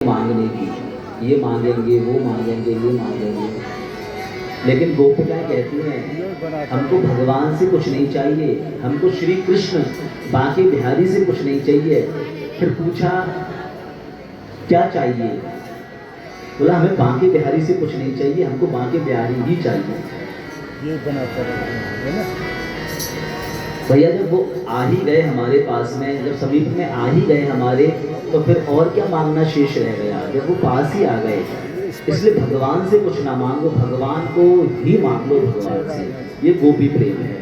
मांगने की, ये मांगेंगे, वो मांगेंगे, ये मांगेंगे। लेकिन गोपिकाएं कहती हैं हमको भगवान से कुछ नहीं चाहिए, हमको श्री कृष्ण बांके बिहारी से कुछ नहीं चाहिए। फिर पूछा क्या चाहिए? बोला हमें बांके बिहारी से कुछ नहीं चाहिए, हमको बांके बिहारी ही चाहिए। ये बनाता है ना भैया जब वो आ ही गए हमारे पास में, जब समीप में आ ही गए हमारे, तो फिर और क्या मांगना शेष रह गया? जब वो पास ही आ गए, इसलिए भगवान से कुछ ना मांगो, भगवान को ही मांग लो भगवान से। ये गोपी प्रेम है।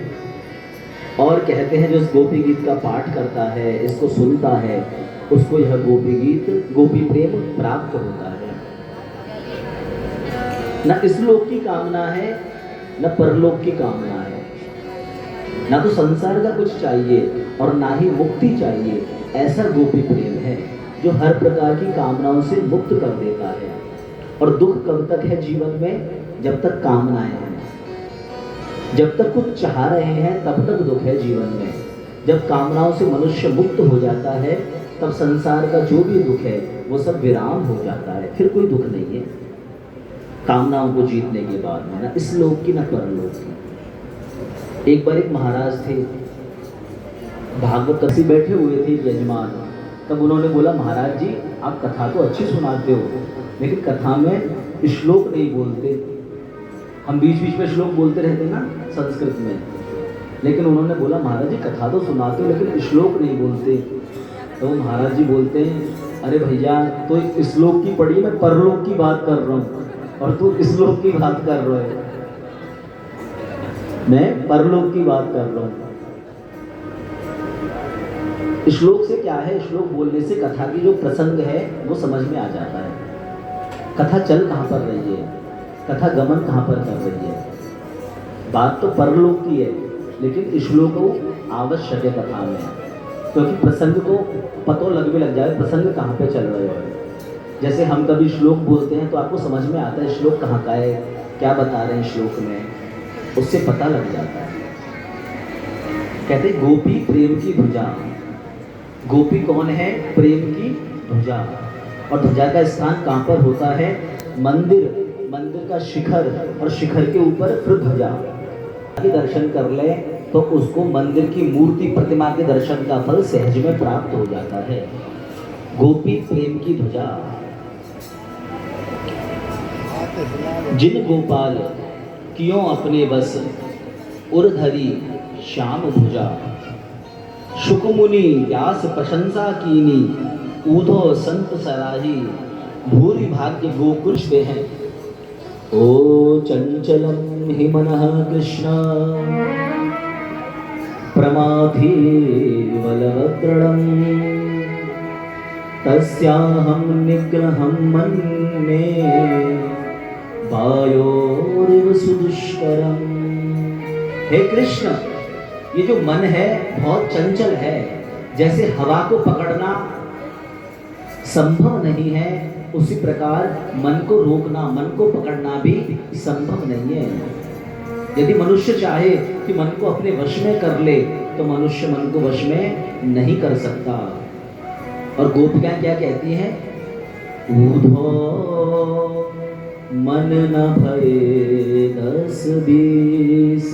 और कहते हैं जो इस गोपी गीत का पाठ करता है, इसको सुनता है, उसको यह गोपी गीत, गोपी प्रेम प्राप्त होता है। न इस लोक की कामना है, न परलोक की कामना है, ना तो संसार का कुछ चाहिए और ना ही मुक्ति चाहिए। ऐसा गोपी प्रेम है जो हर प्रकार की कामनाओं से मुक्त कर देता है। और दुख कब तक है जीवन में? जब तक कामनाएं हैं, जब तक कुछ चाह रहे हैं तब तक दुख है जीवन में। जब कामनाओं से मनुष्य मुक्त हो जाता है तब संसार का जो भी दुख है वो सब विराम हो जाता है, फिर कोई दुख नहीं है कामनाओं को जीतने के बाद में, ना इस लोक की ना परलोक की। एक बार एक महाराज थे, भागवत कथी बैठे हुए थे यजमान, तब उन्होंने बोला महाराज जी आप कथा तो अच्छी सुनाते हो, लेकिन कथा में श्लोक नहीं बोलते। हम बीच बीच में श्लोक बोलते रहते ना संस्कृत में, लेकिन उन्होंने बोला महाराज जी कथा तो सुनाते हो लेकिन श्लोक नहीं बोलते। तो महाराज जी बोलते हैं अरे भैया तो श्लोक की पढ़ी, मैं परलोक की बात कर रहा हूँ और तू श्लोक की बात कर रहा है। मैं परलोक की बात कर रहा हूँ। श्लोक से क्या है? श्लोक बोलने से कथा की जो प्रसंग है वो समझ में आ जाता है। कथा चल कहाँ पर रही है, कथा गमन कहाँ पर कर रही है। बात तो परलोक की है लेकिन श्लोक आवश्यक है कथा में, क्योंकि प्रसंग को पतो लग जाए प्रसंग कहाँ पे चल रहे हो। जैसे हम कभी श्लोक बोलते हैं तो आपको समझ में आता है श्लोक कहाँ का है, क्या बता रहे हैं श्लोक में, उससे पता लग जाता है। कहते गोपी प्रेम की ध्वजा। गोपी कौन है? प्रेम की ध्वजा। और ध्वजा का स्थान कहाँ पर होता है? मंदिर, मंदिर का शिखर, और शिखर के ऊपर फिर ध्वजा के दर्शन कर ले तो उसको मंदिर की मूर्ति प्रतिमा के दर्शन का फल सहज में प्राप्त हो जाता है। गोपी प्रेम की ध्वजा। जिन गोपाल कियों अपने बस, उर्धरी श्याम भुजा। शुकमुनि व्यास प्रशंसा कीनी, ऊधो संत सराही। भूरि भाग्य गोकुल पे हैं। ओ चंचलम हि मनः कृष्ण, प्रमाथि बलवद्दृढम्। तस्याहं निग्रहं मन्ये, वायोरिव सुदुष्करम्। हे कृष्ण, ये जो मन है बहुत चंचल है, जैसे हवा को पकड़ना संभव नहीं है उसी प्रकार मन को रोकना, मन को पकड़ना भी संभव नहीं है। यदि मनुष्य चाहे कि मन को अपने वश में कर ले तो मनुष्य मन को वश में नहीं कर सकता। और गोपिकाएं क्या कहती हैं? ऊधो मन न भये 10-20,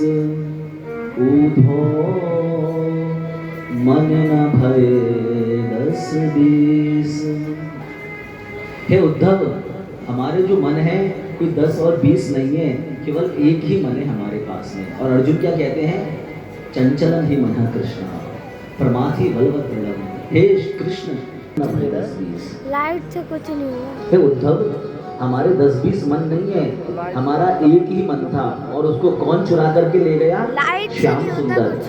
ऊधो मन न भये 10-20। हे उद्धव, हमारे जो मन है कोई 10 और 20 नहीं है, केवल एक ही मन है हमारे पास में। और अर्जुन क्या कहते हैं? चंचलन ही मन कृष्ण, प्रमाथि बलवद्दृढम्। हे कृष्ण, न भय 10-20। लाइट से कुछ नहीं हुआ। हे उद्धव, हमारे 10-20 मन नहीं है, हमारा एक ही मन था और उसको कौन चुरा करके ले गया? लाइट से श्याम नहीं होता सुंदर। कुछ।